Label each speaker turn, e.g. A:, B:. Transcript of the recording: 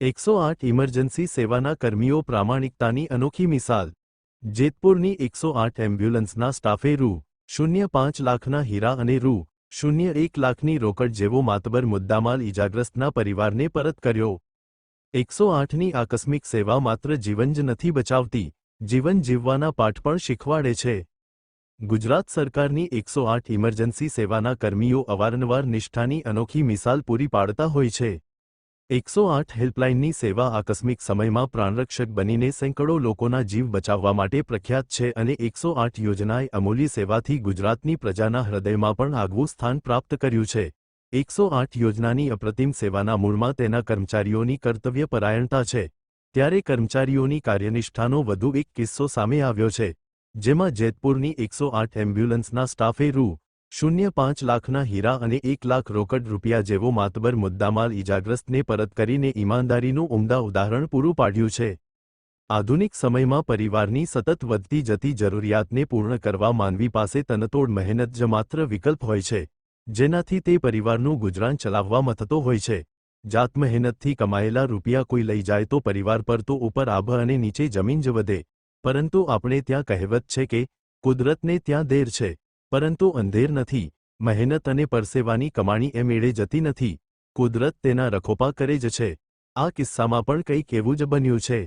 A: 108 emergency સેવાના કર્મીઓ પ્રામાણિકતાની અનોખી મિસાલ। જેતપુરની 108 એમ્બ્યુલન્સના સ્ટાફે રૂ.05 લાખના હીરા અને રૂ.01 લાખની રોકડ જેવો માતબર મુદ્દામાલ ઇજાગ્રસ્તના પરિવારને પરત કર્યો। 108ની આકસ્મિક સેવા માત્ર જીવન જ નથી બચાવતી, જીવન જીવવાના પાઠ પણ શીખવાડે છે। ગુજરાત સરકારની 108 ઇમરજન્સી સેવાના કર્મીઓ અવારનવાર નિષ્ઠાની અનોખી મિસાલ પૂરી પાડતા હોય છે। 108 હેલ્પલાઇનની સેવા આકસ્મિક સમયમાં પ્રાણરક્ષક બનીને સેંકડો લોકોના જીવ બચાવવા માટે પ્રખ્યાત છે અને 108 યોજનાએ અમૂલ્ય સેવાથી ગુજરાતની પ્રજાના હૃદયમાં પણ આગવું સ્થાન પ્રાપ્ત કર્યું છે। 108 યોજનાની અપ્રતિમ સેવાના મૂળમાં તેના કર્મચારીઓની કર્તવ્યપરાયણતા છે, ત્યારે કર્મચારીઓની કાર્યનિષ્ઠાનો વધુ એક કિસ્સો સામે આવ્યો છે, જેમાં જેતપુરની 108 એમ્બ્યુલન્સના સ્ટાફે રૂ.05 લાખના હીરા અને 1 લાખ રોકડ રૂપિયા જેવો માતબર મુદ્દામાલ ઇજાગ્રસ્તને પરત કરીને ઈમાનદારીનું ઉમદા ઉદાહરણ પૂરું પાડ્યું છે। આધુનિક સમયમાં પરિવારની સતત વધતી જતી જરૂરિયાતને પૂર્ણ કરવા માનવી પાસે તનતોડ મહેનત જ માત્ર વિકલ્પ હોય છે, જેનાથી તે પરિવારનું ગુજરાન ચલાવવામાં થતો હોય છે। જાત મહેનતથી કમાયેલા રૂપિયા કોઈ લઈ જાય તો પરિવાર પર તો ઉપર આભ અને નીચે જમીન જ વધે, પરંતુ આપણે ત્યાં કહેવત છે કે કુદરતને ત્યાં દેર છે, પરંતુ અંધેર નથી। મહેનત અને પરસેવાની કમાણી એ મેળે જતી નથી, કુદરત તેના રખોપા કરે જ છે। આ કિસ્સામાં પણ કંઈક એવું જ બન્યું છે।